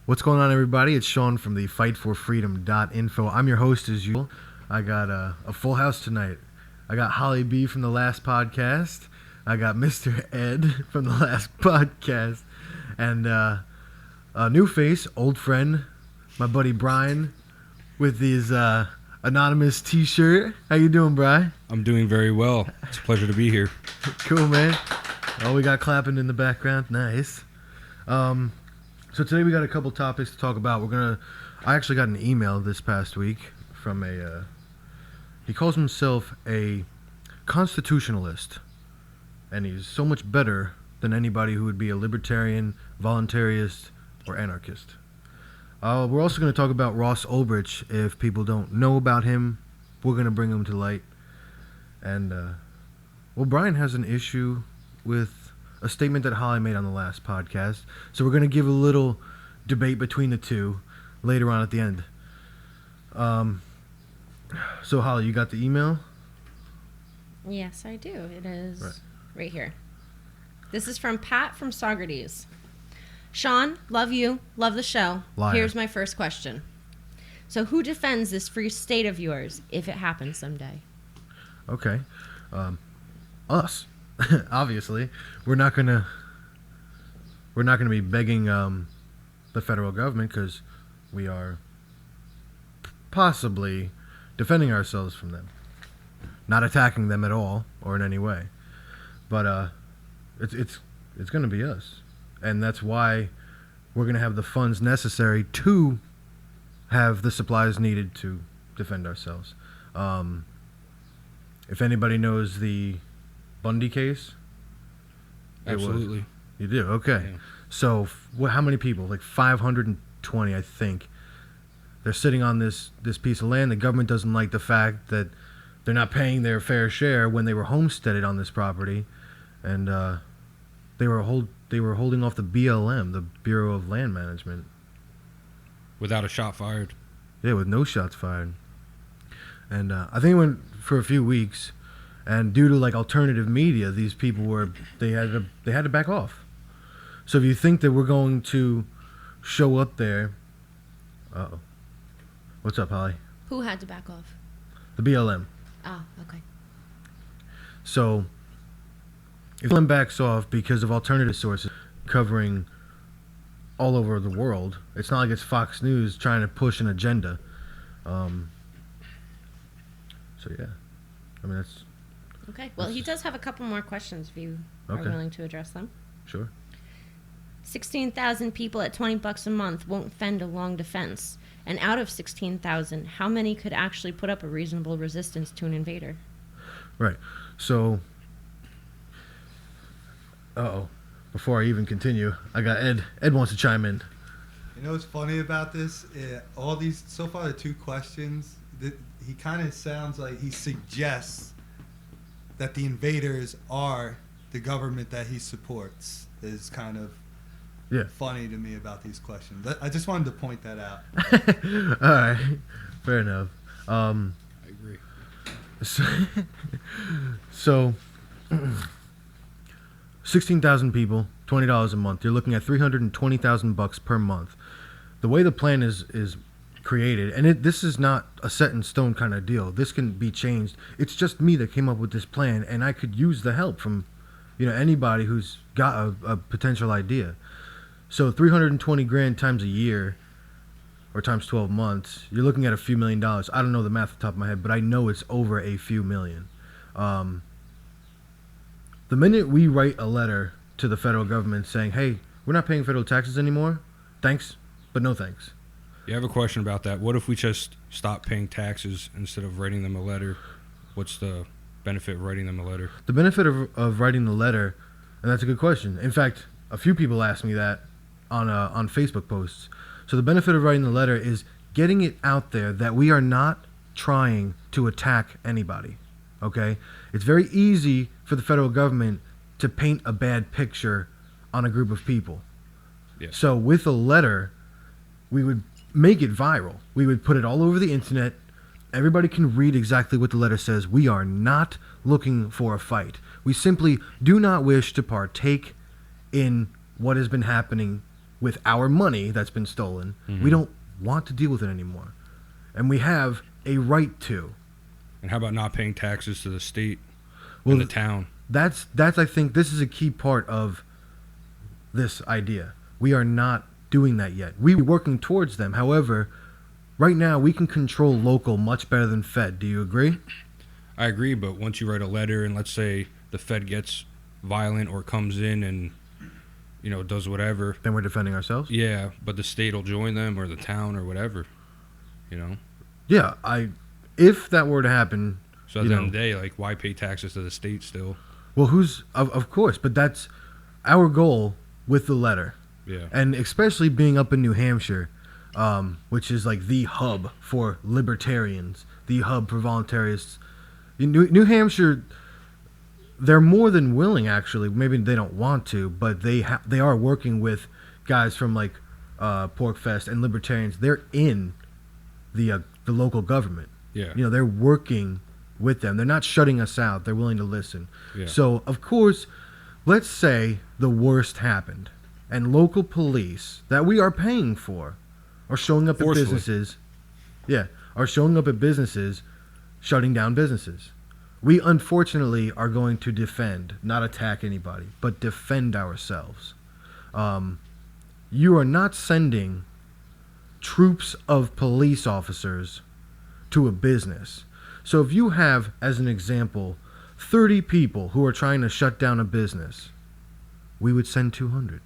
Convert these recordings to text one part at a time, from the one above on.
What's going on, everybody? It's Sean from the fightforfreedom.info. I'm your host, as usual. I got a full house tonight. I got Holly B from the last podcast. I got Mr. Ed from the last podcast. And a new face, old friend, my buddy Brian, with his anonymous t-shirt. How you doing, Brian? I'm doing very well. It's a pleasure to be here. Cool, man. Oh, we got clapping in the background. Nice. So today we got a couple topics to talk about. I actually got an email this past week from he calls himself a constitutionalist, and he's so much better than anybody who would be a libertarian, voluntarist, or anarchist. We're also going to talk about Ross Ulbricht. If people don't know about him, we're going to bring him to light. And, Brian has an issue with a statement that Holly made on the last podcast. So we're going to give a little debate between the two later on at the end. So Holly, you got the email? Yes, I do. It is right here. This is from Pat from Socrates. Sean, love you. Love the show. Liar. Here's my first question. So who defends this free state of yours if it happens someday? Okay. Us. Obviously. We're not gonna be begging the federal government, because we are possibly defending ourselves from them. Not attacking them at all or in any way. But it's gonna be us. And that's why we're going to have the funds necessary to have the supplies needed to defend ourselves. If anybody knows the Bundy case? Absolutely. You do? Okay. Yeah. So how many people? Like 520, I think. They're sitting on this piece of land. The government doesn't like the fact that they're not paying their fair share when they were homesteaded on this property. And they were holding off the BLM, the Bureau of Land Management. Without a shot fired. Yeah, with no shots fired. And I think it went for a few weeks, and due to like alternative media, these people they had to back off. So if you think that we're going to show up there, what's up, Holly? Who had to back off? The BLM. Oh, okay. So if BLM backs off because of alternative sources covering all over the world, it's not like it's Fox News trying to push an agenda. So yeah, I mean that's Okay. Well, he does have a couple more questions if you are willing to address them. Sure. 16,000 people at $20 a month won't fend a long defense. And out of 16,000, how many could actually put up a reasonable resistance to an invader? Right. So, before I even continue, I got Ed. Ed wants to chime in. You know what's funny about this? All these, so far the two questions, he kind of sounds like he suggests that the invaders are the government that he supports. Is kind of funny to me about these questions. I just wanted to point that out. All right. Fair enough. I agree. So 16,000 people, $20 a month. You're looking at $320,000 per month. The way the plan is created, and this is not a set in stone kind of deal. This can be changed. It's just me that came up with this plan, and I could use the help from, anybody who's got a potential idea. So $320,000 times a year, or times 12 months, you're looking at a few $1 million. I don't know the math off the top of my head, but I know it's over a few million. The minute we write a letter to the federal government saying, hey, we're not paying federal taxes anymore, thanks, but no thanks. You have a question about that. What if we just stop paying taxes instead of writing them a letter? What's the benefit of writing them a letter? The benefit of writing the letter, and that's a good question. In fact, a few people asked me that on Facebook posts. So the benefit of writing the letter is getting it out there that we are not trying to attack anybody. Okay? It's very easy for the federal government to paint a bad picture on a group of people. Yes. So with a letter, we would make it viral. We would put it all over the internet. Everybody can read exactly what the letter says. We are not looking for a fight. We simply do not wish to partake in what has been happening with our money that's been stolen. We don't want to deal with it anymore. And we have a right to. And how about not paying taxes to the state Well, and the town? That's I think this is a key part of this idea. We are not doing that yet. We're working towards them. However, right now we can control local much better than Fed. Do you agree? I agree, but once you write a letter and let's say the Fed gets violent or comes in and, you know, does whatever. Then we're defending ourselves? Yeah, but the state will join them or the town or whatever, you know? Yeah, if that were to happen, So at the end of the day, like, why pay taxes to the state still? well, of course, but that's our goal with the letter. Yeah. And especially being up in New Hampshire, which is like the hub for libertarians, the hub for voluntarists. In New Hampshire, they're more than willing, actually. Maybe they don't want to, but they are working with guys from like Porkfest and libertarians. They're in the local government. Yeah. You know, they're working with them. They're not shutting us out. They're willing to listen. Yeah. So, of course, let's say the worst happened and local police that we are paying for are showing up Forcefully. at businesses. Yeah, are showing up at businesses, shutting down businesses. We unfortunately are going to defend, not attack anybody, but defend ourselves. You are not sending troops of police officers to a business. So if you have, as an example, 30 people who are trying to shut down a business, we would send 200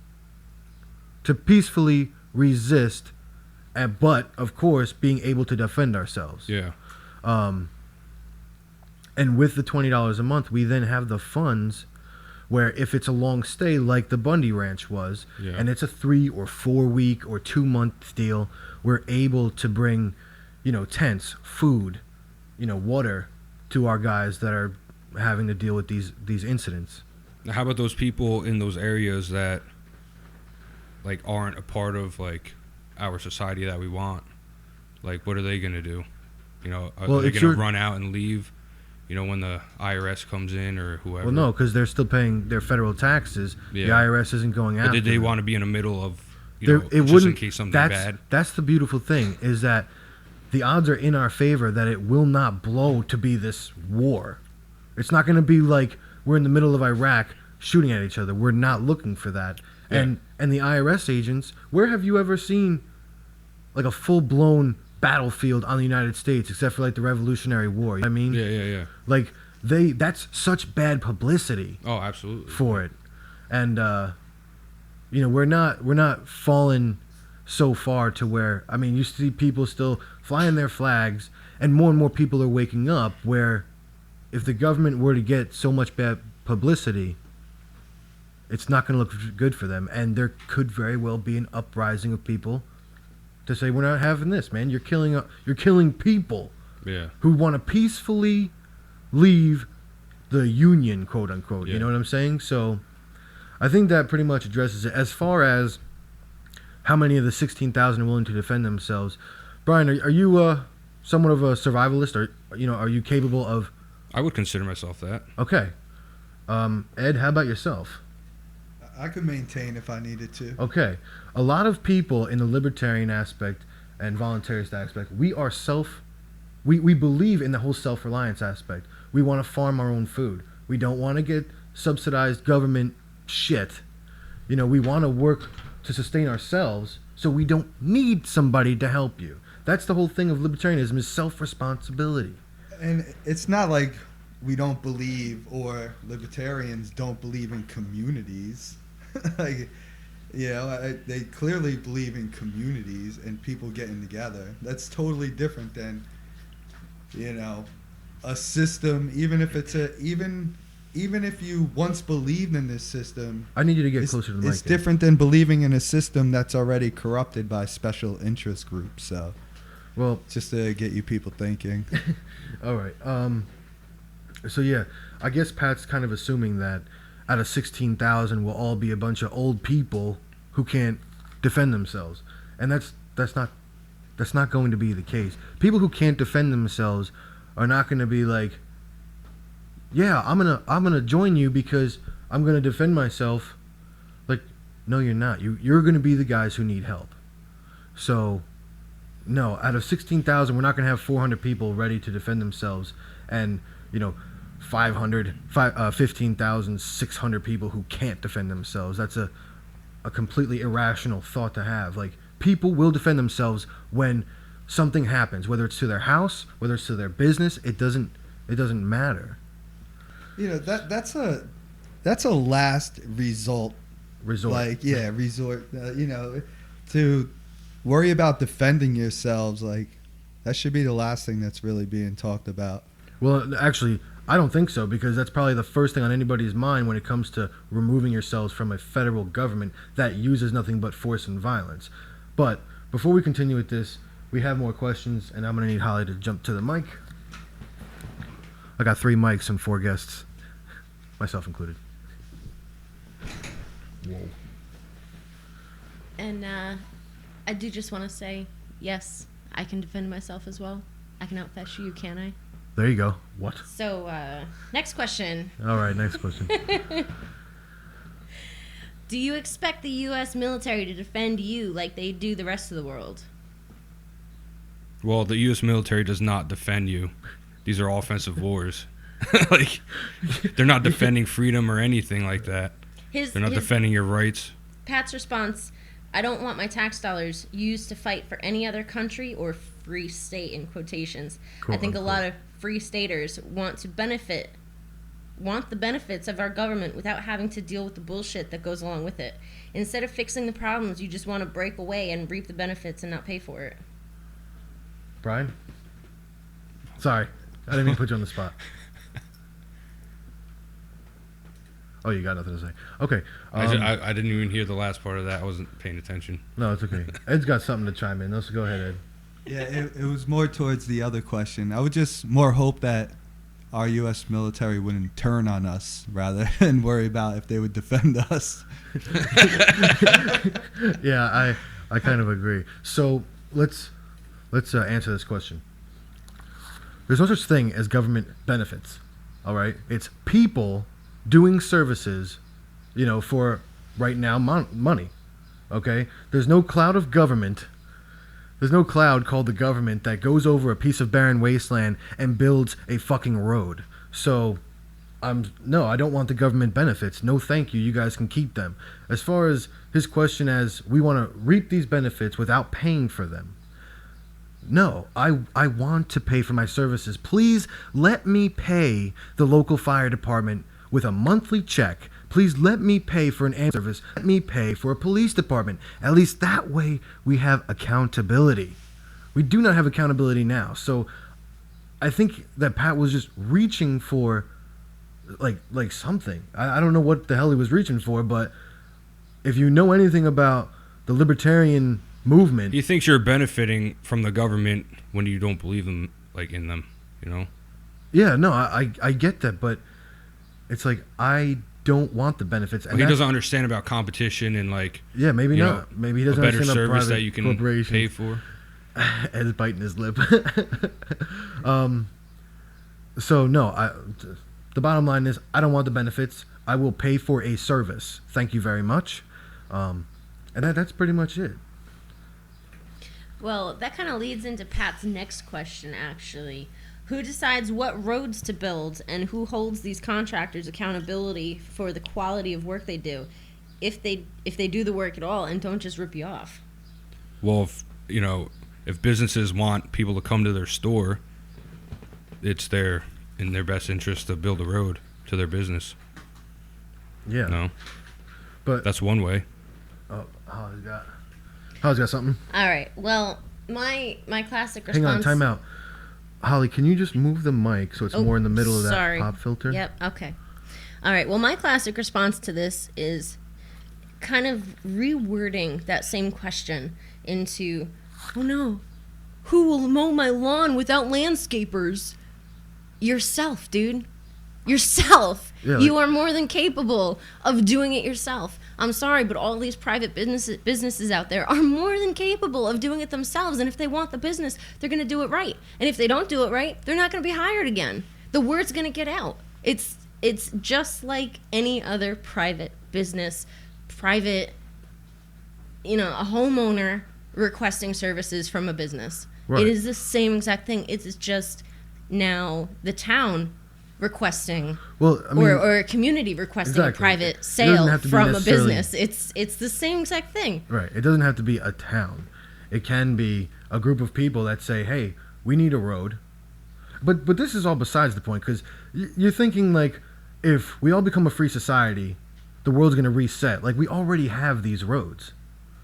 to peacefully resist, but of course being able to defend ourselves. Yeah. And with the $20 a month, we then have the funds where if it's a long stay like the Bundy Ranch was, Yeah. and it's a 3 or 4 week or 2 month deal, we're able to bring, tents, food, water to our guys that are having to deal with these incidents. Now, how about those people in those areas that, like, aren't a part of, like, our society that we want? Like, what are they going to do? Are they going to run out and leave, when the IRS comes in or whoever? Well, no, because they're still paying their federal taxes. Yeah. The IRS isn't going after But did they them. want to be in the middle of, It just wouldn't, in case something bad? That's the beautiful thing, is that the odds are in our favor that it will not blow to be this war. It's not going to be like we're in the middle of Iraq shooting at each other. We're not looking for that. Yeah. And the IRS agents, where have you ever seen like a full-blown battlefield on the United States except for like the Revolutionary War? You know what I mean? Yeah. Like that's such bad publicity Oh, absolutely. for it. And we're not falling so far to where, I mean, you see people still flying their flags, and more people are waking up where if the government were to get so much bad publicity, it's not going to look good for them, and there could very well be an uprising of people to say, we're not having this, man. You're killing people Yeah. who want to peacefully leave the union, quote unquote. Yeah. You know what I'm saying? So I think that pretty much addresses it. As far as how many of the 16,000 are willing to defend themselves, Brian, are you somewhat of a survivalist, or are you capable of? I would consider myself that. Okay, Ed, how about yourself? I could maintain if I needed to. Okay, a lot of people in the libertarian aspect and voluntarist aspect, we believe in the whole self-reliance aspect. We want to farm our own food. We don't want to get subsidized government shit. We want to work to sustain ourselves, so we don't need somebody to help you. That's the whole thing of libertarianism, is self-responsibility. And it's not like we don't believe, or libertarians don't believe in communities. Like, they clearly believe in communities and people getting together. That's totally different than, a system. Even if it's even if you once believed in this system, I need you to get closer to the mic. It's different than believing in a system that's already corrupted by special interest groups. So, well, just to get you people thinking. all right. So yeah, I guess Pat's kind of assuming that out of 16,000 will all be a bunch of old people who can't defend themselves, and that's not going to be the case. People who can't defend themselves are not going to be like, yeah, I'm gonna join you because I'm gonna defend myself. Like, No, you're not. You're going to be the guys who need help. So, no, out of 16,000, we're not going to have 400 people ready to defend themselves and, 15,600 people who can't defend themselves. That's a completely irrational thought to have. Like, people will defend themselves when something happens, whether it's to their house, whether it's to their business. It doesn't matter. That's a last resort. Resort. To worry about defending yourselves, like, that should be the last thing that's really being talked about. Well, actually, I don't think so, because that's probably the first thing on anybody's mind when it comes to removing yourselves from a federal government that uses nothing but force and violence. But before we continue with this, we have more questions, and I'm going to need Holly to jump to the mic. I got 3 mics and 4 guests, myself included. Whoa. And I do just want to say, yes, I can defend myself as well. I can outfetch you, can I? There you go. What? So, next question. All right, next question. Do you expect the U.S. military to defend you like they do the rest of the world? Well, the U.S. military does not defend you. These are offensive wars. Like, they're not defending freedom or anything like that. They're not defending your rights. Pat's response, I don't want my tax dollars used to fight for any other country or free state, in quotations. Cool, I think a lot of free staters want the benefits of our government without having to deal with the bullshit that goes along with it. Instead of fixing the problems, you just want to break away and reap the benefits and not pay for it. Brian? Sorry, I didn't mean to put you on the spot. Oh, you got nothing to say. Okay. I didn't even hear the last part of that. I wasn't paying attention. No, it's okay. Ed's got something to chime in. Let's go ahead, Ed. Yeah, it was more towards the other question. I would just more hope that our U.S. military wouldn't turn on us rather than worry about if they would defend us. Yeah, I kind of agree. So let's answer this question. There's no such thing as government benefits. All right, it's people doing services, for right now money. Okay, there's no cloud of government. There's no cloud called the government that goes over a piece of barren wasteland and builds a fucking road. So, no, I don't want the government benefits. No, thank you. You guys can keep them. As far as his question as we want to reap these benefits without paying for them. No, I want to pay for my services. Please let me pay the local fire department with a monthly check. Please let me pay for an ambulance service. Let me pay for a police department. At least that way we have accountability. We do not have accountability now. So I think that Pat was just reaching for like something. I don't know what the hell he was reaching for, but if you know anything about the libertarian movement, he thinks you're benefiting from the government when you don't believe in them, Yeah, no, I get that, but it's like I don't want the benefits. And he doesn't understand about competition and yeah, maybe not. Maybe he doesn't a better understand service about that you can pay for. Ed's biting his lip. So no, the bottom line is I don't want the benefits. I will pay for a service. Thank you very much. And that's pretty much it. Well, that kind of leads into Pat's next question, actually. Who decides what roads to build, and who holds these contractors accountability for the quality of work they do, if they do the work at all and don't just rip you off? Well, if businesses want people to come to their store, it's in their best interest to build a road to their business. Yeah. No. But that's one way. Oh, Holly's got something. All right. Well, my classic response. Hang on, time out. Holly, can you just move the mic so it's more in the middle of that pop filter? Yep, okay. All right, well, my classic response to this is kind of rewording that same question into, oh no, who will mow my lawn without landscapers? Yourself, dude. Yourself. Yeah, you are more than capable of doing it yourself. I'm sorry, but all these private businesses out there are more than capable of doing it themselves. And if they want the business, they're going to do it right. And if they don't do it right, they're not going to be hired again. The word's going to get out. It's just like any other private business, private a homeowner requesting services from a business. Right. It is the same exact thing. It's just now the town requesting, or a community requesting a private sale from a business. It's the same exact thing. Right. It doesn't have to be a town. It can be a group of people that say, hey, we need a road. But this is all besides the point, because you're thinking, like, if we all become a free society, the world's going to reset. Like, we already have these roads.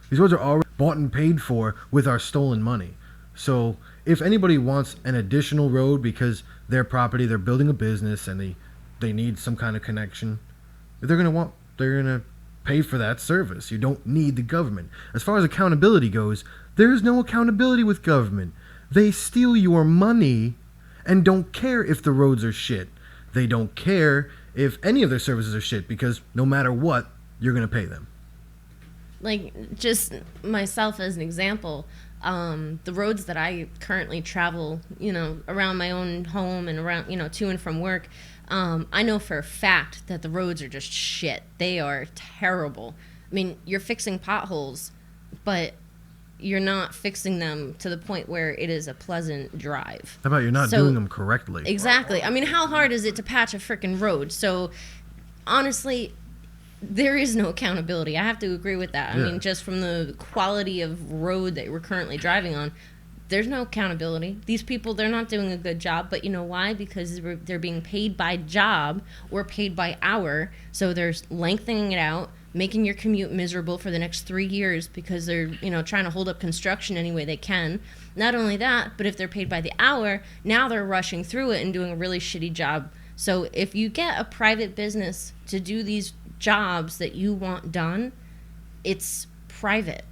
These roads are already bought and paid for with our stolen money. So if anybody wants an additional road because their property, they're building a business and they need some kind of connection, they're going to pay for that service. You don't need the government. As far as accountability goes, there is no accountability with government. They steal your money and don't care if the roads are shit. They don't care if any of their services are shit, because no matter what, you're going to pay them. Like, just myself as an example, the roads that I currently travel, around my own home and around, to and from work, I know for a fact that the roads are just shit. They are terrible. I mean, you're fixing potholes, but you're not fixing them to the point where it is a pleasant drive. How about you're not doing them correctly? Exactly. I mean, how hard is it to patch a freaking road? So, honestly, there is no accountability. I have to agree with that. Yeah. I mean, just from the quality of road that we're currently driving on, there's no accountability. These people, they're not doing a good job. But you know why? Because they're being paid by job or paid by hour. So they're lengthening it out, making your commute miserable for the next 3 years because they're, trying to hold up construction any way they can. Not only that, but if they're paid by the hour, now they're rushing through it and doing a really shitty job. So if you get a private business to do these jobs that you want done, it's private.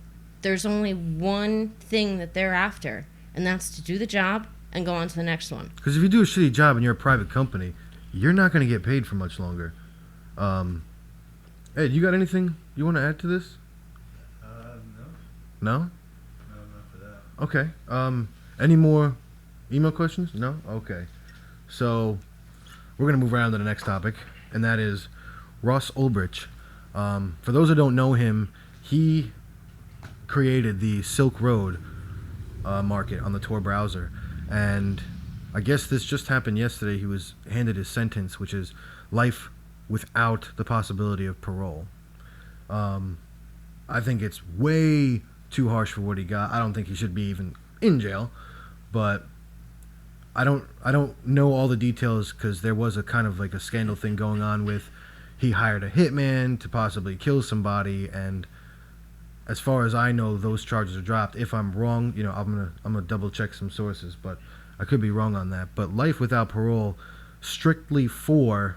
There's only one thing that they're after, and that's to do the job and go on to the next one. Because if you do a shitty job and you're a private company, you're not going to get paid for much longer. Ed, you got anything you want to add to this? No. No? No, not for that. Okay. Any more email questions? No? Okay. So we're going to move around to the next topic, and that is Ross Ulbricht. For those that don't know him, he created the Silk Road market on the Tor browser, and I guess this just happened yesterday. He was handed his sentence, which is life without the possibility of parole. I think it's way too harsh for what he got. I don't think he should be even in jail, but I don't know all the details, because there was a kind of like a scandal thing going on with he hired a hitman to possibly kill somebody, and as far as I know, those charges are dropped. If I'm wrong, I'm gonna double check some sources, but I could be wrong on that. But life without parole, strictly for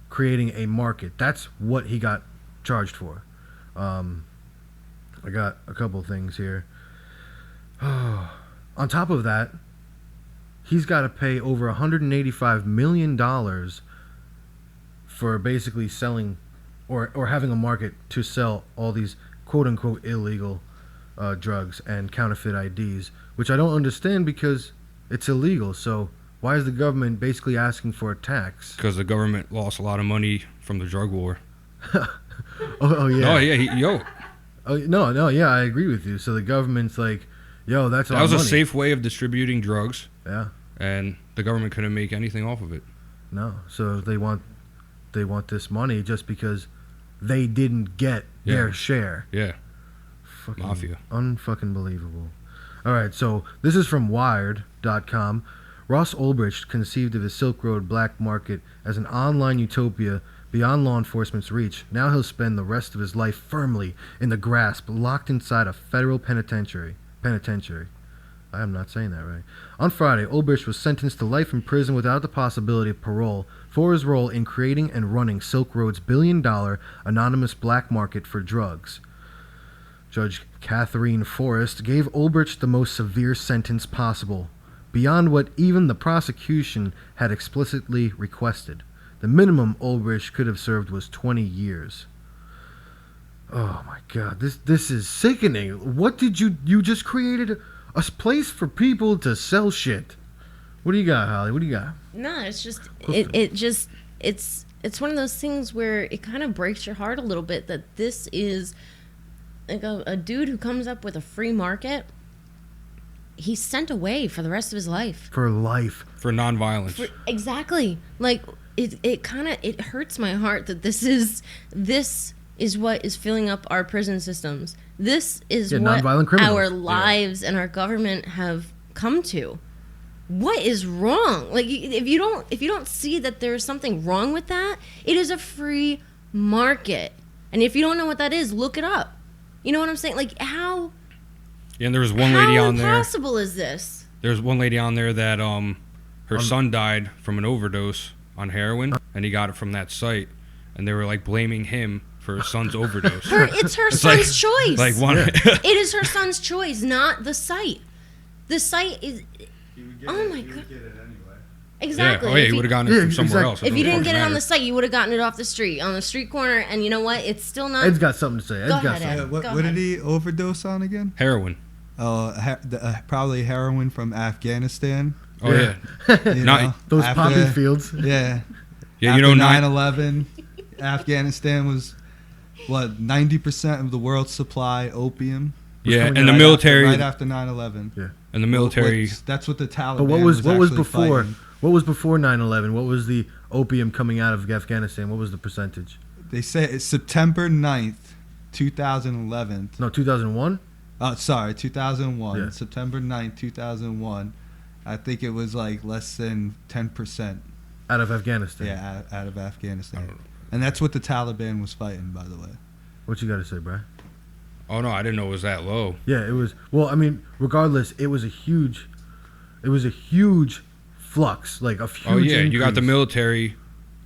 creating a market. That's what he got charged for. I got a couple things here. On top of that, he's got to pay over $185 million for basically selling or having a market to sell all these quote-unquote illegal drugs and counterfeit IDs, which I don't understand because it's illegal. So why is the government basically asking for a tax? Because the government lost a lot of money from the drug war. Oh yeah. Oh yeah, Oh no, yeah, I agree with you. So the government's like, yo, that's that our was money. a safe way of distributing drugs. Yeah. And the government couldn't make anything off of it. No, so they want this money just because they didn't get their share. Yeah. Fucking Mafia. Unfucking believable. All right, so this is from Wired.com. Ross Ulbricht conceived of his Silk Road black market as an online utopia beyond law enforcement's reach. Now he'll spend the rest of his life firmly in the grasp, locked inside a federal penitentiary. I am not saying that right. On Friday, Ulbricht was sentenced to life in prison without the possibility of parole for his role in creating and running Silk Road's billion-dollar anonymous black market for drugs. Judge Catherine Forrest gave Ulbricht the most severe sentence possible, beyond what even the prosecution had explicitly requested. The minimum Ulbricht could have served was 20 years. Oh my God, this is sickening. What did you just created a place for people to sell shit? What do you got, Holly? What do you got? No, it's just it's one of those things where it kind of breaks your heart a little bit that this is a dude who comes up with a free market, he's sent away for the rest of his life. For life. For nonviolence. Exactly. Like it hurts my heart that this is what is filling up our prison systems. This is what our lives and our government have come to. What is wrong? Like, if you don't see that there's something wrong with that, it is a free market. And if you don't know what that is, look it up. You know what I'm saying? Like, how? Yeah, and there was one lady on there. How impossible is this? There's one lady on there that her son died from an overdose on heroin, and he got it from that site, and they were like blaming him for his son's overdose. It's her son's choice. Like one. It is her son's choice, not the site. The site is. Oh my god. Exactly. Yeah. Oh yeah, you would have gotten it from somewhere else. If you didn't get it on the site, you would have gotten it off the street, on the street corner. And you know what? It's still not. Ed's got something to say. Ed's got something. What did he overdose on again? Heroin. Probably heroin from Afghanistan. Oh yeah. Those poppy fields. Yeah. Yeah, after 9/11, Afghanistan was 90% of the world's supply opium. Yeah, and the military right after 9/11. Yeah. And the military. That's what the Taliban. But what was before? Fighting. What was before 9/11? What was the opium coming out of Afghanistan? What was the percentage? They say it's September 9th, 2011. No, 2001. Sorry, 2001. Yeah. September 9th, 2001. I think it was like less than 10%. Out of Afghanistan. Yeah, out of Afghanistan. And that's what the Taliban was fighting, by the way. What you got to say, Brian? Oh no, I didn't know it was that low. Yeah, it was. Well, I mean, regardless, it was a huge flux, like a huge. Oh yeah, increase. you got the military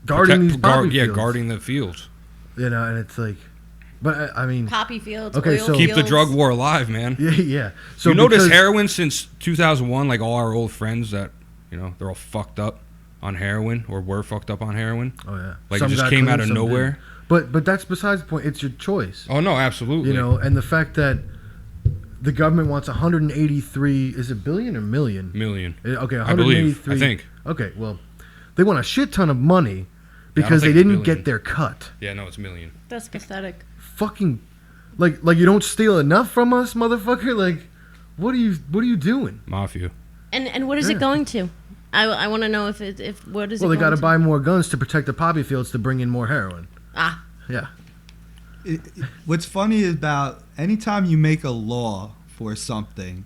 guarding these poppy fields. Yeah, guarding the fields. You know, and it's like, but I mean, poppy fields. Okay, oil so keep fields. the drug war alive, man. Yeah. So you notice heroin since 2001, like all our old friends that they're all fucked up on heroin or were fucked up on heroin. Oh yeah, like some it just came out of nowhere. But that's besides the point. It's your choice. Oh no, absolutely. You know, and the fact that the government wants 183, is it billion or million? Million. Okay, 183. I think. Okay, well, they want a shit ton of money because they didn't get their cut. Yeah, no, it's million. That's pathetic. Fucking, like you don't steal enough from us, motherfucker. Like, what are you doing? Mafia. And what is it going to? I want to know if what is it. Well, they got to buy more guns to protect the poppy fields to bring in more heroin. Ah. Yeah. What's funny is about anytime you make a law for something,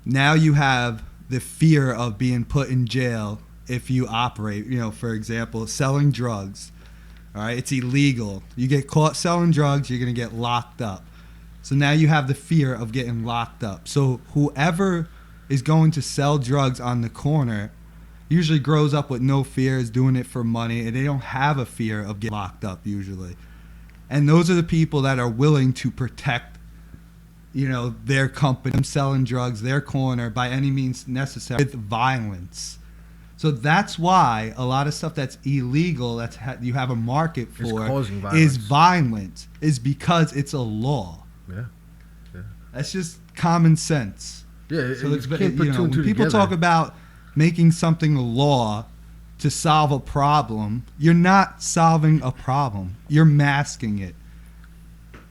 now you have the fear of being put in jail if you operate. For example, selling drugs. All right, it's illegal. You get caught selling drugs, you're going to get locked up. So now you have the fear of getting locked up. So whoever is going to sell drugs on the corner usually grows up with no fear, is doing it for money, and they don't have a fear of getting locked up usually. And those are the people that are willing to protect, their company, them selling drugs, their corner, by any means necessary, with violence. So that's why a lot of stuff that's illegal, you have a market for, is violence, is because it's a law. Yeah. That's just common sense. Yeah, so you can't put two and two when people together. talk about making something a law to solve a problem, you're not solving a problem. You're masking it.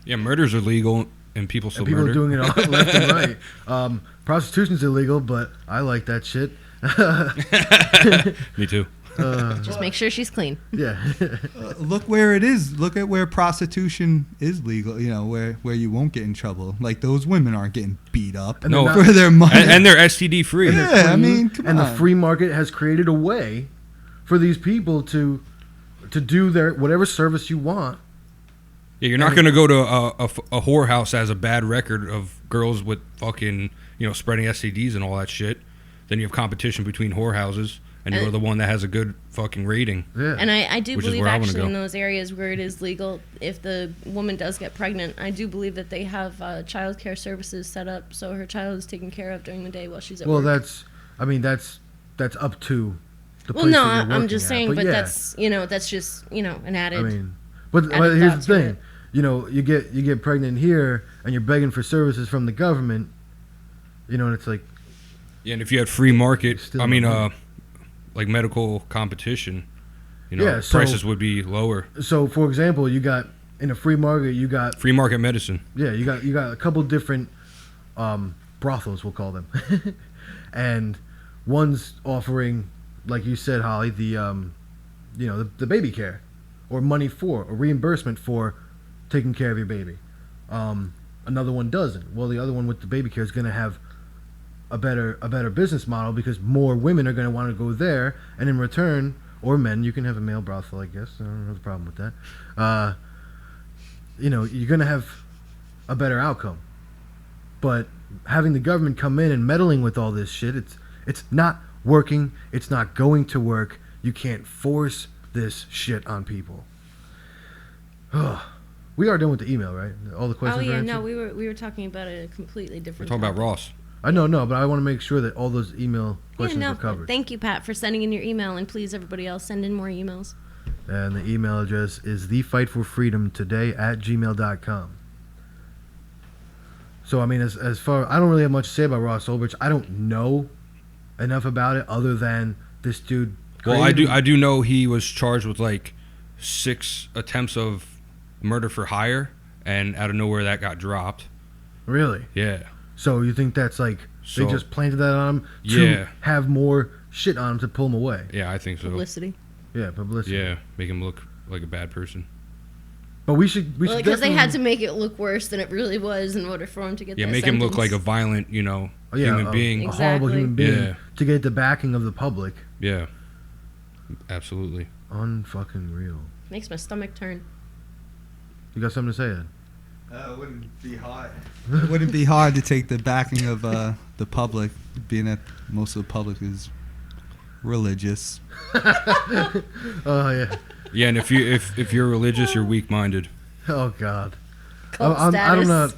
Yeah, murders are legal and people still people murder. are doing it all left and right. Prostitution's illegal, but I like that shit. Me too. Just make sure she's clean. Yeah. Look where it is. Look at where prostitution is legal. Where you won't get in trouble. Like those women aren't getting beat up for their money, and they're STD free. Yeah, I mean, come on. And the free market has created a way for these people to do their whatever service you want. Yeah, you're not going to go to a whorehouse that has a bad record of girls with fucking spreading STDs and all that shit. Then you have competition between whorehouses. And you're the one that has a good fucking rating. Yeah. And I do believe actually in those areas where it is legal, if the woman does get pregnant, I do believe that they have child care services set up so her child is taken care of during the day while she's at work. Well, that's up to the place no, that you're I'm just saying, but yeah. that's just an added. I mean, but here's the thing, you get pregnant here and you're begging for services from the government, and it's like. Yeah, and if you had free market, like medical competition, prices would be lower. So, for example, you got in a free market, you got free market medicine. Yeah, you got a couple different brothels, we'll call them, and one's offering, like you said, Holly, the baby care, or money for, or reimbursement for taking care of your baby. Another one doesn't. Well, the other one with the baby care is going to have a better business model because more women are going to want to go there, and in return, or men, you can have a male brothel, I guess. I don't have a problem with that. You're going to have a better outcome. But having the government come in and meddling with all this shit, it's not working. It's not going to work. You can't force this shit on people. We are done with the email, right? All the questions. Oh yeah, are no, we were talking about a completely We're different. talking about Ross. I know, but I want to make sure that all those email questions were covered. Thank you, Pat, for sending in your email, and please, everybody else, send in more emails. And the email address is thefightforfreedomtoday@gmail.com. So, I mean, as far... I don't really have much to say about Ross Ulbricht. I don't know enough about it other than this dude... Well, I do know he was charged with, 6 attempts of murder for hire, and out of nowhere that got dropped. Really? Yeah. So you think that's they just planted that on him to have more shit on him to pull him away? Yeah, I think so. Publicity. Yeah, publicity. Yeah, make him look like a bad person. But we should because they had to make it look worse than it really was in order for him to get that make sentence. him look like a violent, human being. A horrible human being Yeah. to get the backing of the public. Yeah, absolutely. Unfucking real. Makes my stomach turn. You got something to say, Ed? It wouldn't be hard. It wouldn't be hard to take the backing of the public, being that most of the public is religious. Oh yeah. Yeah, and if you're religious, you're weak-minded. Oh God. Cult I'm status.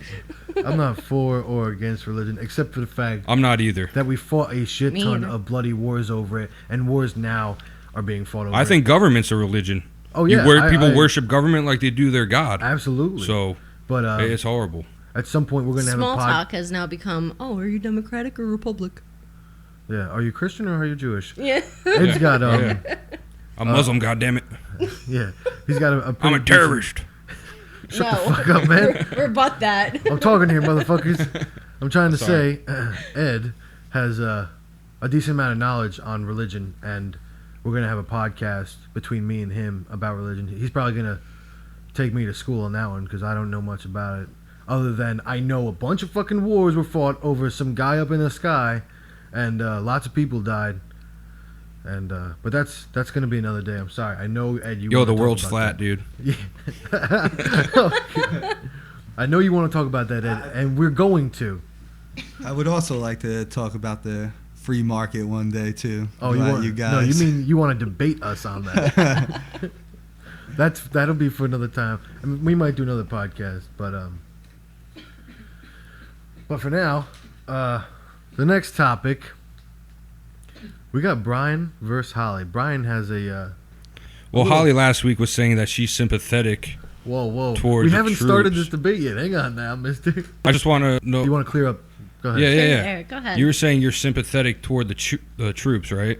I'm not for or against religion, except for the fact I'm not either. that we fought a shit Me ton either. of bloody wars over it, and wars now are being fought over. I think government's a religion. Oh yeah. People worship government like they do their god. Absolutely. So, but it's horrible. at some point we're gonna have Small a talk has now become, are you Democratic or Republic? Yeah. Are you Christian or are you Jewish? Yeah. Ed's got Yeah. I'm Muslim, goddammit. yeah. He's got a I'm a terrorist. Shut the fuck up, man. Rebut that. I'm talking here, motherfuckers. I'm trying to say, Ed has a decent amount of knowledge on religion, and we're going to have a podcast between me and him about religion. He's probably going to take me to school on that one, because I don't know much about it, other than I know a bunch of fucking wars were fought over some guy up in the sky, and lots of people died. And but that's going to be another day. I'm sorry. I know, Ed, you Yo, wanna the talk world's about flat, that. dude. Yeah. I know you want to talk about that, Ed, and we're going to. I would also like to talk about the free market one day too. Oh, you guys? No, you mean you want to debate us on that? That'll be for another time. I mean, we might do another podcast, but for now, the next topic. We got Brian versus Holly. Brian has a. Well, Holly last week was saying that she's sympathetic. Whoa! Towards we the haven't started troops. this debate yet. Hang on now, Mister. I just want to know. You want to clear up? Go ahead. Yeah. Eric, go ahead. You were saying you're sympathetic toward the troops, right?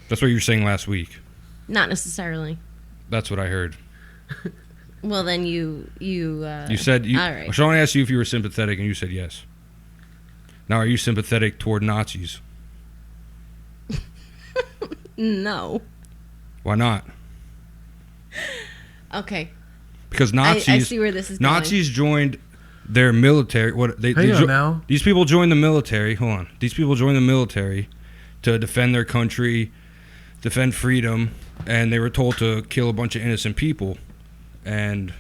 That's what you were saying last week. Not necessarily. That's what I heard. Well, then you said you. All right. Sean asked you if you were sympathetic, and you said yes. Now, are you sympathetic toward Nazis? No. Why not? Okay. Because Nazis. I see where this is going. Nazis joined their military. Hang on now. These people joined the military. Hold on. These people joined the military to defend their country, defend freedom, and they were told to kill a bunch of innocent people. And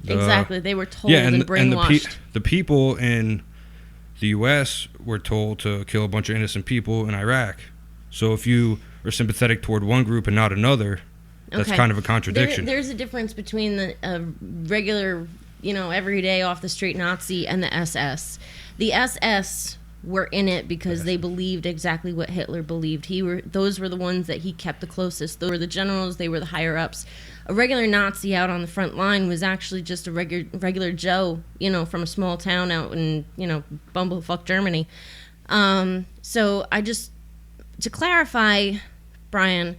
exactly, they were told and brainwashed. The people in the U.S. were told to kill a bunch of innocent people in Iraq. So if you are sympathetic toward one group and not another, that's kind of a contradiction. There's a difference between the regular, everyday off the street Nazi and the SS. The SS were in it because they believed exactly what Hitler believed. Those were the ones that he kept the closest. Those were the generals. They were the higher ups. A regular Nazi out on the front line was actually just a regular Joe, from a small town out in, bumblefuck Germany. So to clarify, Brian,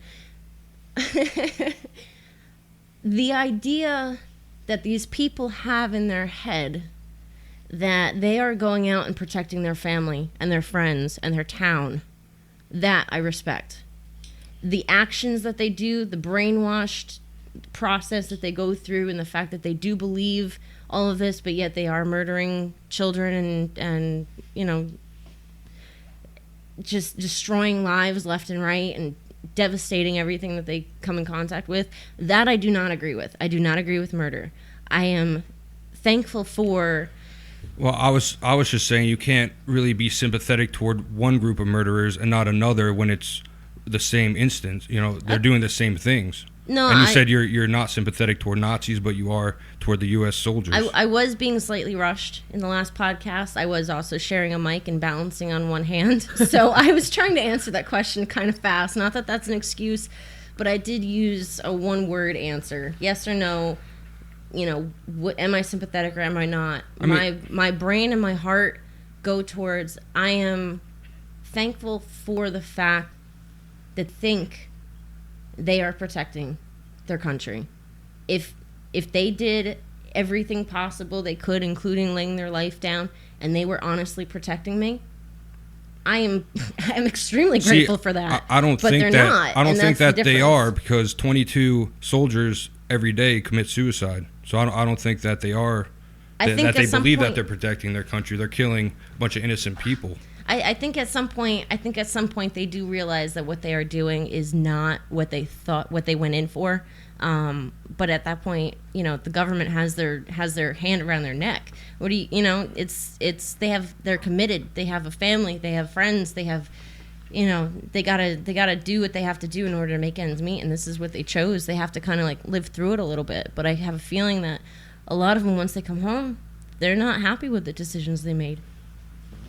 the idea that these people have in their head that they are going out and protecting their family and their friends and their town, that I respect. The actions that they do, the brainwashed process that they go through, and the fact that they do believe all of this, but yet they are murdering children and you know, just destroying lives left and right and devastating everything that they come in contact with, that I do not agree with. I do not agree with murder. I am thankful for... Well, I was just saying you can't really be sympathetic toward one group of murderers and not another when it's the same instance. You know, they're doing the same things. No, and you said you're not sympathetic toward Nazis, but you are toward the U.S. soldiers. I was being slightly rushed in the last podcast. I was also sharing a mic and balancing on one hand. So I was trying to answer that question kind of fast. Not that that's an excuse, but I did use a one-word answer. Yes or no. You know, am I sympathetic or am I not? My brain and my heart go towards, I am thankful for the fact that they are protecting their country. If they did everything possible they could, including laying their life down, and they were honestly protecting me, I'm extremely grateful for that. I don't think that they are, because 22 soldiers every day commit suicide. So I don't think that they are. That they believe that they're protecting their country. They're killing a bunch of innocent people. I think at some point they do realize that what they are doing is not what they thought, what they went in for. But at that point, you know, the government has their hand around their neck. What do you know? They're committed. They have a family. They have friends. They have, you know, they gotta do what they have to do in order to make ends meet. And this is what they chose. They have to kind of like live through it a little bit. But I have a feeling that a lot of them, once they come home, they're not happy with the decisions they made.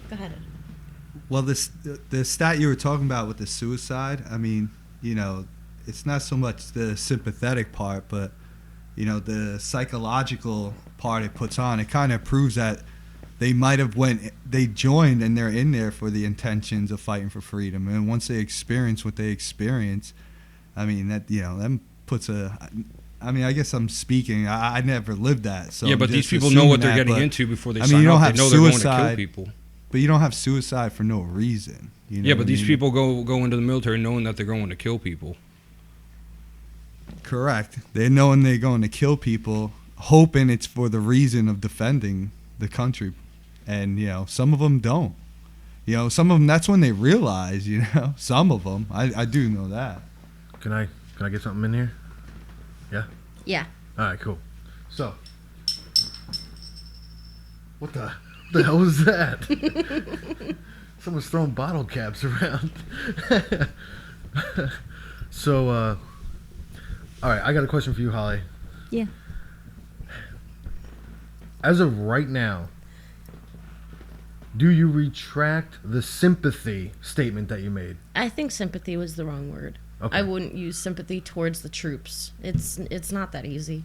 Go ahead. Well, the stat you were talking about with the suicide, I mean, you know, it's not so much the sympathetic part, but, you know, the psychological part it puts on. It kind of proves that they might have they joined and they're in there for the intentions of fighting for freedom. And once they experience what they experience, I mean, that, you know, that puts I mean, I guess I'm speaking. I never lived that. So yeah, but these people know what they're getting into before they sign up. They know they're going to kill people. But you don't have suicide for no reason. You know yeah, but these people go into the military knowing that they're going to kill people. Correct. They're knowing they're going to kill people, hoping it's for the reason of defending the country. And, you know, some of them don't. You know, some of them, that's when they realize, you know. Some of them. I do know that. Can I get something in here? Yeah? Yeah. All right, cool. So, what the hell was that? Someone's throwing bottle caps around. So, all right, I got a question for you, Holly. Yeah. As of right now, do you retract the sympathy statement that you made? I think sympathy was the wrong word. Okay. I wouldn't use sympathy towards the troops. It's not that easy.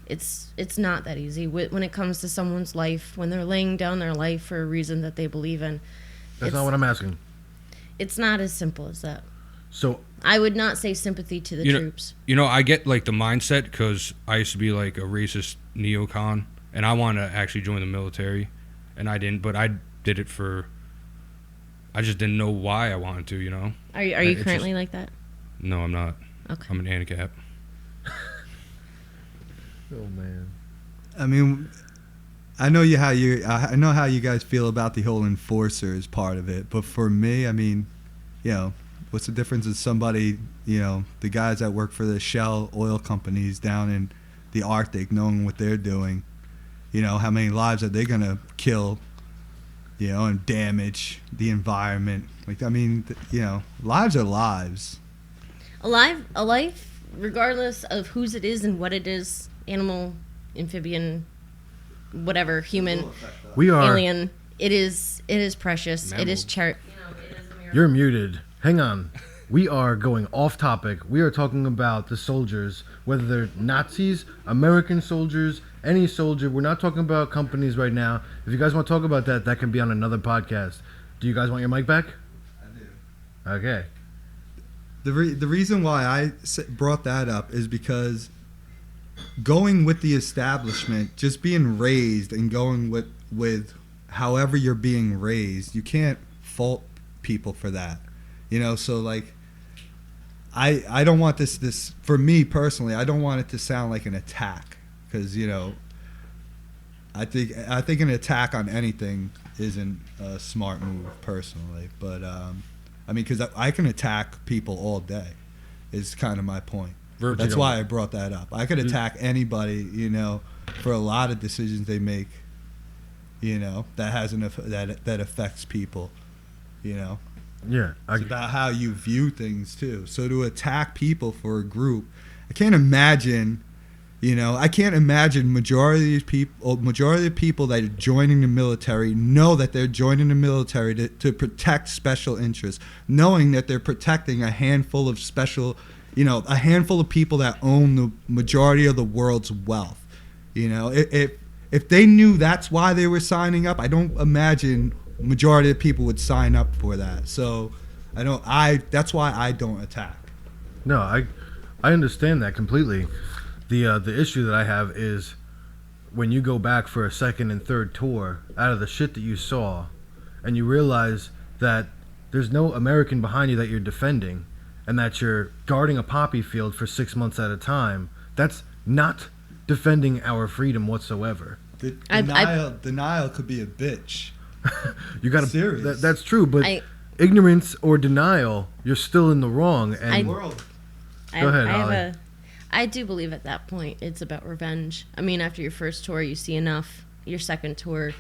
It's not that easy when it comes to someone's life, when they're laying down their life for a reason that they believe in. That's not what I'm asking. It's not as simple as that. So I would not say sympathy to the troops. You know, I get like the mindset because I used to be like a racist neocon, and I wanted to actually join the military, and I didn't. But I did it I just didn't know why I wanted to. You know. Are you currently like that? No, I'm not. Okay. I'm an handicap. Oh man. I mean, I know how you guys feel about the whole enforcers part of it, but for me, I mean, you know, what's the difference of somebody, you know, the guys that work for the Shell oil companies down in the Arctic, knowing what they're doing, you know, how many lives are they gonna kill, you know, and damage the environment? Like, I mean, you know, lives are lives. A life, regardless of whose it is and what it is. Animal, amphibian, whatever, human, alien. It is precious. Mammal. It is You're muted. Hang on. We are going off topic. We are talking about the soldiers, whether they're Nazis, American soldiers, any soldier. We're not talking about companies right now. If you guys want to talk about that, that can be on another podcast. Do you guys want your mic back? I do. Okay. The reason why I brought that up is because going with the establishment, just being raised and going with however you're being raised, you can't fault people for that. So like I don't want this for me personally, I don't want it to sound like an attack, because I think an attack on anything isn't a smart move personally, but I mean, because I can attack people all day is kind of my point. That's why I brought that up. I could attack anybody, for a lot of decisions they make, that affects people, Yeah. It's about how you view things too. So to attack people for a group, I can't imagine majority of people that are joining the military know that they're joining the military to protect special interests, knowing that they're protecting a handful of a handful of people that own the majority of the world's wealth. If they knew that's why they were signing up, I don't imagine majority of people would sign up for that. So that's why I don't attack. No, I understand that completely. The issue that I have is when you go back for a second and third tour out of the shit that you saw, and you realize that there's no American behind you that you're defending, and that you're guarding a poppy field for 6 months at a time. That's not defending our freedom whatsoever. Denial could be a bitch. You got serious. That's true, but ignorance or denial, you're still in the wrong. And go ahead, Ollie. I do believe at that point it's about revenge. I mean, after your first tour, you see enough. Your second tour,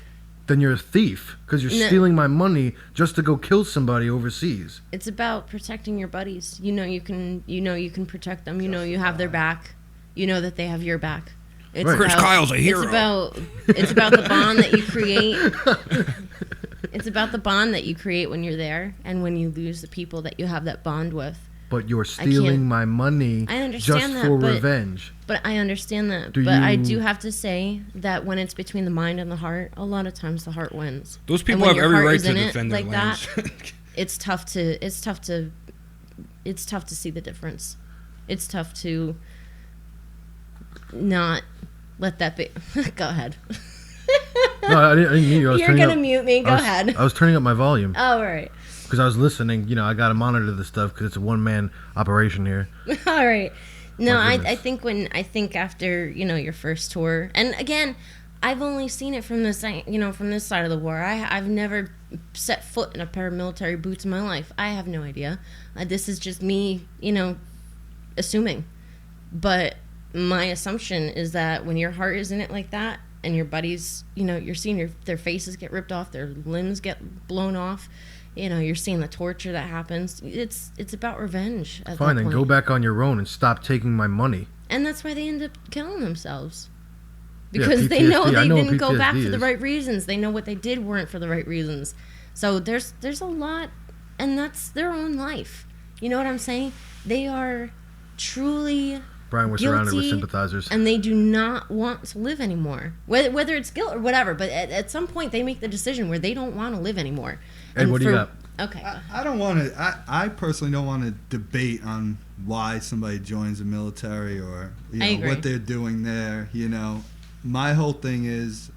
then you're a thief, because you're stealing my money just to go kill somebody overseas. It's about protecting your buddies. You can protect them. You have their back. You know that they have your back. It's Chris Kyle's a hero. It's about the bond that you create. It's about the bond that you create when you're there, and when you lose the people that you have that bond with. But you're stealing my money just for revenge. But I understand that. I do have to say that when it's between the mind and the heart, a lot of times the heart wins. Those people have every right to defend their lands. It's tough to see the difference. It's tough to not let that be. Go ahead. No, I didn't mean you. You're going to mute me. Go ahead. I was turning up my volume. Oh, all right. Because I was listening. I got to monitor this stuff because it's a one-man operation here. All right. No, I think after, your first tour, and again, I've only seen it from this, from this side of the war. I've never set foot in a pair of military boots in my life. I have no idea. This is just me, assuming. But my assumption is that when your heart is in it like that, and your buddies, you're seeing their faces get ripped off, their limbs get blown off, you're seeing the torture that happens. It's about revenge. Fine, then go back on your own and stop taking my money. And that's why they end up killing themselves. Because they know they didn't go back for the right reasons. They know what they did weren't for the right reasons. So there's a lot, and that's their own life. You know what I'm saying? They are truly Brian was surrounded with sympathizers. And they do not want to live anymore. Whether it's guilt or whatever, but at some point they make the decision where they don't want to live anymore. And what do you got? Okay. I don't want to. I personally don't want to debate on why somebody joins the military or what they're doing there. My whole thing is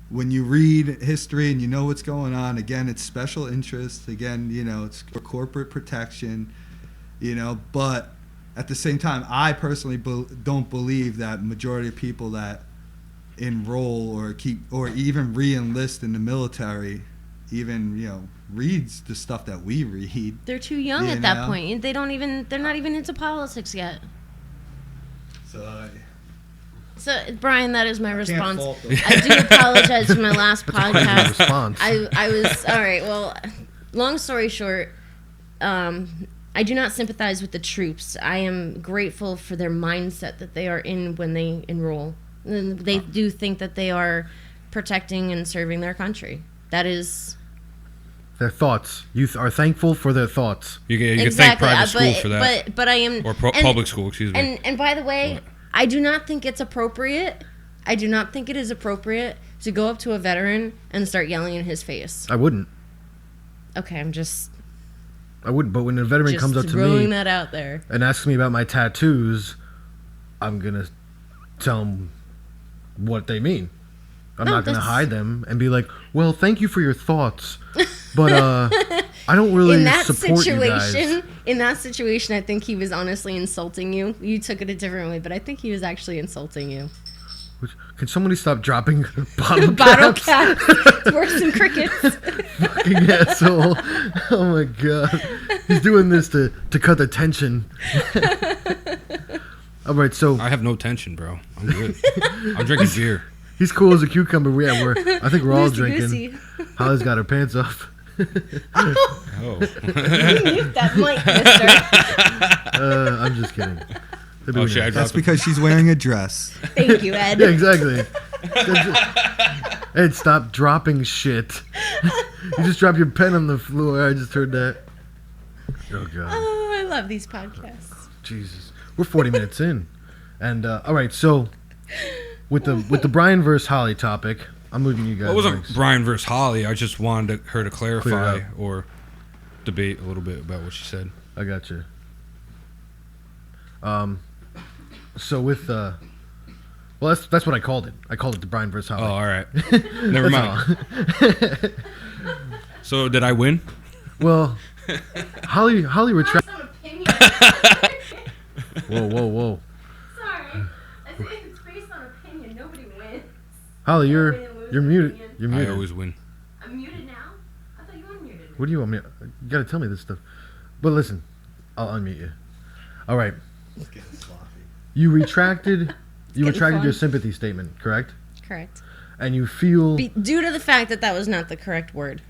when you read history and you know what's going on. Again, it's special interests. Again, it's for corporate protection. But at the same time, I personally don't believe that majority of people that enroll or even re-enlist in the military even reads the stuff that we read. They're too young at that point. They're not even into politics yet. So Brian, that is my response. I do apologize for my last podcast. I was all right. Well, long story short, I do not sympathize with the troops. I am grateful for their mindset that they are in when they enroll. They do think that they are protecting and serving their country. That is their thoughts. You are thankful for their thoughts. You can thank private school for that. But I am... Or public school, excuse me. And by the way, I do not think it's appropriate. I do not think it is appropriate to go up to a veteran and start yelling in his face. I wouldn't. Okay, I wouldn't, but when a veteran comes up to me throwing that out there and asks me about my tattoos, I'm gonna tell them what they mean. I'm No, not going to that's- hide them and be like, well, thank you for your thoughts, but I don't really in that support you guys. situation, in that situation, I think he was honestly insulting you. You took it a different way, but I think he was actually insulting you. Can somebody stop dropping bottle Bottle caps? caps. It's worse than crickets. Fucking asshole. Oh my god. He's doing this to cut the tension. All right, so I have no tension, bro. I'm good. I'm drinking beer. he's cool as a cucumber. I think we're all drinking. Loosey-goosey. Holly's got her pants off. Oh. Mute that mic, mister. I'm just kidding. They're Oh, doing shit, I that. That's dropped because she's wearing a dress. Thank you, Ed. Yeah, exactly. Ed, stop dropping shit. You just dropped your pen on the floor. I just heard that. Oh god. Oh, I love these podcasts. Jesus. We're 40 minutes in. And all right, so with the Brian versus Holly topic, I'm moving you guys. Well, it wasn't next. Brian versus Holly. I just wanted her to Clear clarify it up. or debate a little bit about what she said. I got you. So with well, that's what I called it. I called it the Brian versus Holly. Oh, all right. Never mind. So did I win? Well, Holly retract. Based on opinion. Whoa. Sorry. It's based on opinion. Nobody wins. Holly, Win you're and lose muted. opinion. You're I muted. always win. I'm muted now? I thought you unmuted. What do you want me? You gotta tell me this stuff. But listen, I'll unmute you. All right. It's getting sloppy. You retracted. You getting retracted fun. your sympathy statement, correct? Correct. And you feel. Due to the fact that that was not the correct word.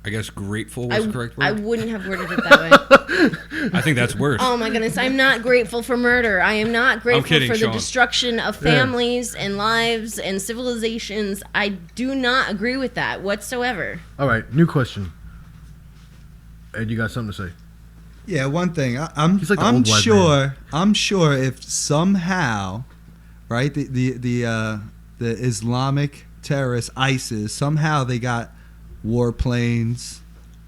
I guess grateful was the correct word. I wouldn't have worded it that way. I think that's worse. Oh my goodness, I'm not grateful for murder. I am not grateful kidding, for the Sean. destruction of families and lives and civilizations. I do not agree with that whatsoever. All right. New question. Ed, you got something to say? Yeah, one thing. I'm He's like the old wise man. I'm sure if somehow, right, the Islamic terrorists, ISIS, somehow they got warplanes,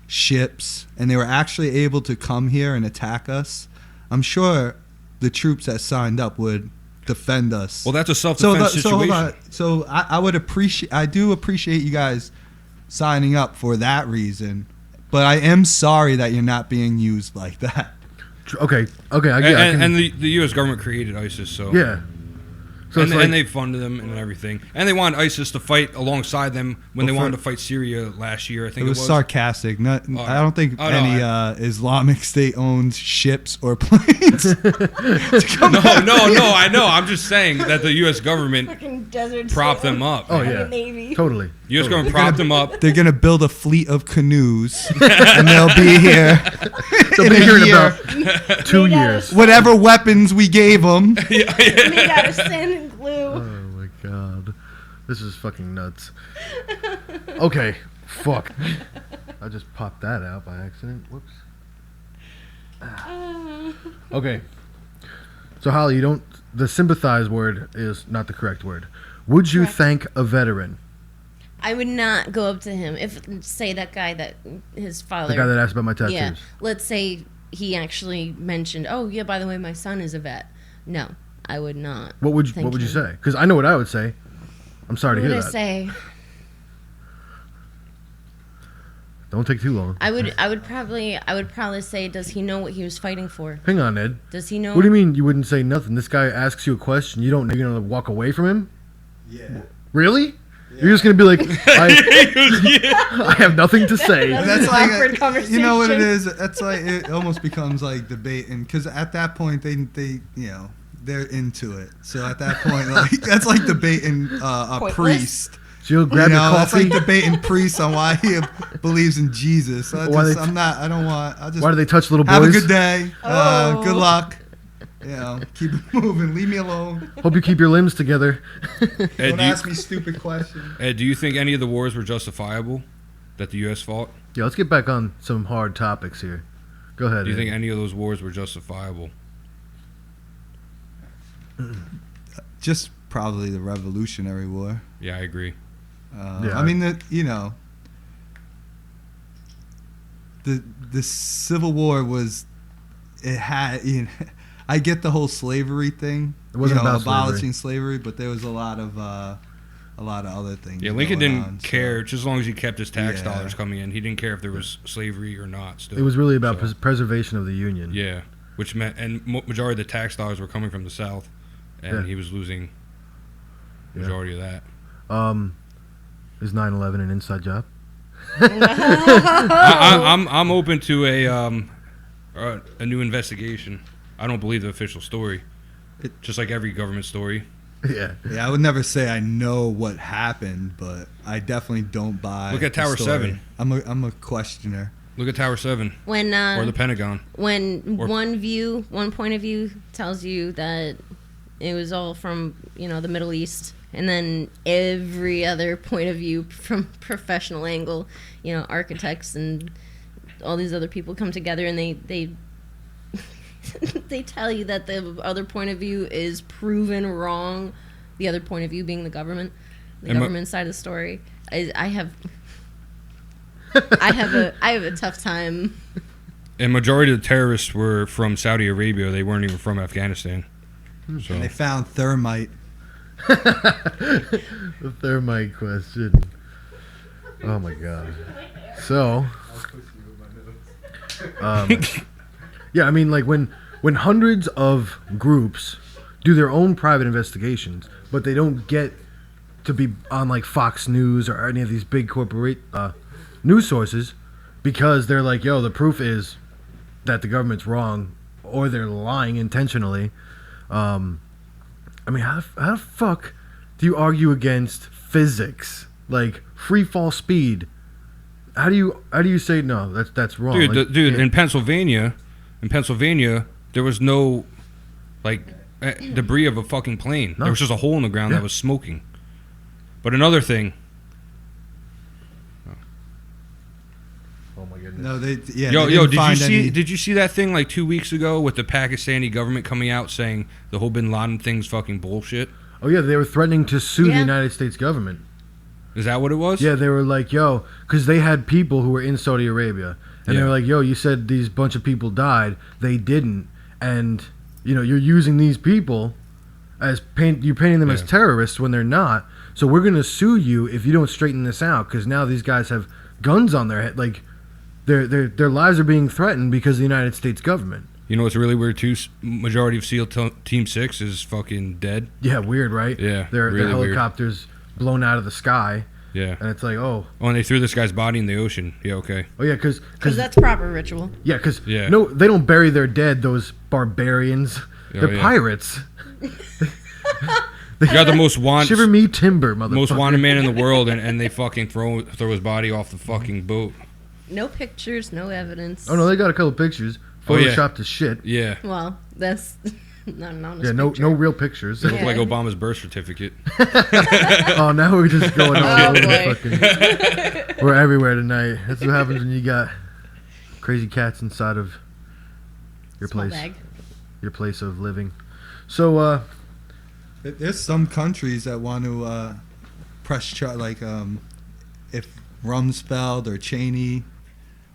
ships, and they were actually able to come here and attack us, I'm sure the troops that signed up would defend us. Well, that's a self-defense situation. hold on. So I do appreciate you guys signing up for that reason, but I am sorry that you're not being used like that. Okay. I can, and the U.S. government created ISIS, so yeah. So and, it's like, and they funded them and everything, and they wanted ISIS to fight alongside them when they wanted to fight Syria last year. I think It was sarcastic. I don't think Oh, no, any Islamic State owns ships or planes. No, I know. I'm just saying that the U.S. government Fucking desert propped state them up. oh of yeah, the Navy. totally. U.S. government propped them up. They're gonna build a fleet of canoes, and they'll be here. They'll in be a here in year. about 2 Made out years. of- Whatever weapons we gave them. Made out of sand and glue. Oh my god, this is fucking nuts. Okay, fuck. I just popped that out by accident. Whoops. Okay. So Holly, the sympathize word is not the correct word. Would you Correct. thank a veteran? I would not go up to him if, say, that guy that his father. The guy that asked about my tattoos. Yeah. Let's say he actually mentioned, "Oh yeah, by the way, my son is a vet." No, I would not. What would thank you him. say? Because I know what I would say. I'm sorry What to would hear I that. say? Don't take too long. I would probably say, does he know what he was fighting for? Hang on, Ed. Does he know? What do you mean you wouldn't say nothing? This guy asks you a question. You don't know you're gonna walk away from him? Yeah. Really? You're just gonna be like, I have nothing to say. That's That's an like awkward you know what it conversation. is. That's like it almost becomes like debating because at that point they they're into it. So at that point like that's like debating a Pointless. priest. So you'll grab your That's coffee. like debating priests on why he believes in Jesus. So I Why just, they- I'm not. I don't want. I just Why do they touch little boys? have a good day. Oh. Good luck. Keep it moving. Leave me alone. Hope you keep your limbs together. Ed, Don't ask me stupid questions. Ed, do you think any of the wars were justifiable that the U.S. fought? Yeah, let's get back on some hard topics here. Go ahead. Do you Ed. think any of those wars were justifiable? Just probably the Revolutionary War. Yeah, I agree. Yeah. I mean, the Civil War was. It had. I get the whole slavery thing. It wasn't about abolishing slavery, but there was a lot of other things. Yeah, Lincoln didn't on, care just as long as he kept his tax Yeah. dollars coming in. He didn't care if there was slavery or not. Still, It was really about preservation of the Union. yeah, which meant and majority of the tax dollars were coming from the South, and Yeah. he was losing majority of that. Is 9/11 an inside job? I'm open to a new investigation. I don't believe the official story, just like every government story. Yeah. Yeah, I would never say I know what happened, but I definitely don't buy. Look at the Tower story. 7. I'm a questioner. Look at Tower 7 When or the Pentagon. when Or- one point of view tells you that it was all from the Middle East, and then every other point of view from professional angle, architects and all these other people come together and they they tell you that the other point of view is proven wrong. The other point of view being the government side of the story. I have a tough time. And majority of the terrorists were from Saudi Arabia. They weren't even from Afghanistan. So And they found thermite. The thermite question. Oh my god. So, yeah, I mean, like when hundreds of groups do their own private investigations, but they don't get to be on like Fox News or any of these big corporate news sources because they're like, yo, the proof is that the government's wrong or they're lying intentionally. I mean, how the fuck do you argue against physics, like free fall speed? How do you say no? That's wrong, dude. Like, In Pennsylvania, there was no debris of a fucking plane. No. There was just a hole in the ground Yeah. that was smoking. But another thing, Oh my goodness. No, they did you see that thing like 2 weeks ago with the Pakistani government coming out saying the whole Bin Laden thing's fucking bullshit? Oh yeah, they were threatening to sue the Yeah. United States government. Is that what it was? Yeah, they were like, yo, because they had people who were in Saudi Arabia, and they Yeah. were like, yo, you said these bunch of people died, they didn't, and you're using these people as you're painting them as Yeah. terrorists when they're not. So we're gonna sue you if you don't straighten this out, because now these guys have guns on their head, like their lives are being threatened because of the United States government. You know what's really weird too? Majority of SEAL Team 6 is fucking dead. Yeah, weird, right? Yeah, their really weird. helicopters blown out of the sky, Yeah. and it's like, oh, Oh, and they threw this guy's body in the ocean. Yeah, okay. yeah, because That's proper ritual. yeah, because Yeah. no, they don't bury their dead. Those barbarians, Oh, they're yeah. pirates. You got the most wanted, Shiver me timber, motherfucker. most wanted man in the world, and they fucking throw his body off the fucking boat. No pictures, no evidence. Oh no, they got a couple pictures, Oh, yeah. photoshopped to shit. Yeah. Well, that's not an honest Yeah, no picture. real pictures. It looked Yeah. like Obama's birth certificate. Oh, now we're just going all Oh, over the boy. fucking. We're everywhere tonight. That's what happens when you got crazy cats inside of your Small place, bag. your place of living. So, There's some countries that want to press charge, like if Rumsfeld or Cheney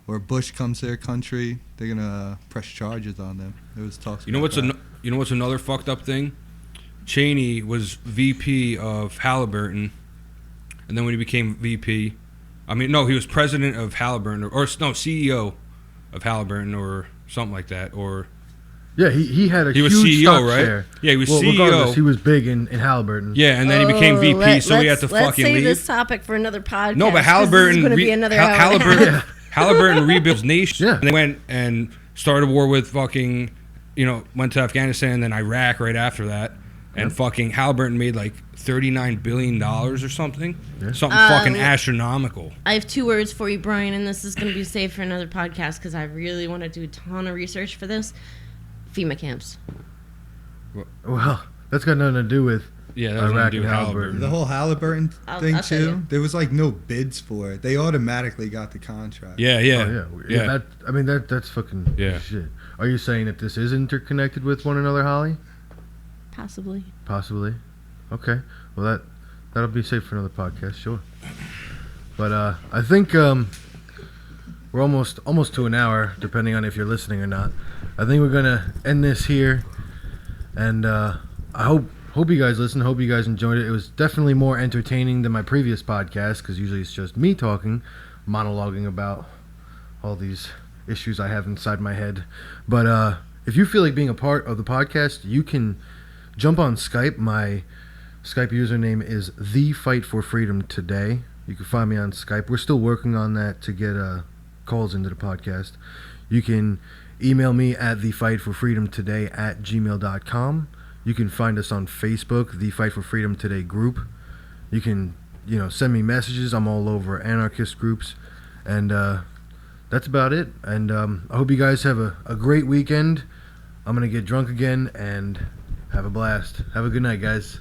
or Bush comes to their country, they're gonna press charges on them. There was talks. You know about what's that. you know what's another fucked up thing? Cheney was VP of Halliburton, and then when he became VP, he was president of Halliburton, or CEO of Halliburton, or something like that, or yeah, he had a he was huge CEO, stock right? share. Yeah, he was Well, regardless, CEO. he was big in Halliburton. Yeah, and then he became VP, so he had to let's fucking save leave. this topic for another podcast. No, but 'cause Halliburton, this is going to be another hour and a half. Halliburton, Halliburton rebuilds nation. Yeah. And they went and started a war with fucking, went to Afghanistan and then Iraq right after that. And Yep. fucking Halliburton made like $39 billion or something. Yeah. Something fucking astronomical. I have 2 words for you, Brian, and this is going to be saved for another podcast because I really want to do a ton of research for this. FEMA camps. Well, that's got nothing to do with Yeah, that was Iraq going to do and with Halliburton. Halliburton. The whole Halliburton I'll thing tell you. too. There was like no bids for it. They automatically got the contract. Yeah, yeah. Oh, yeah. That's fucking Yeah. shit. Are you saying that this is interconnected with one another, Holly? Possibly. Possibly. Okay. Well, that'll be safe for another podcast, sure. But I think we're almost to an hour, depending on if you're listening or not. I think we're gonna end this here. And I hope you guys listen. Hope you guys enjoyed it. It was definitely more entertaining than my previous podcast, because usually it's just me talking, monologuing about all these issues I have inside my head. But if you feel like being a part of the podcast, you can jump on Skype. My Skype username is The Fight for Freedom Today. You can find me on Skype. We're still working on that to get calls into the podcast. You can email me at thefightforfreedomtoday@gmail.com. You can find us on Facebook, The Fight for Freedom Today group. You can, send me messages. I'm all over anarchist groups. And that's about it. And I hope you guys have a great weekend. I'm going to get drunk again and have a blast. Have a good night, guys.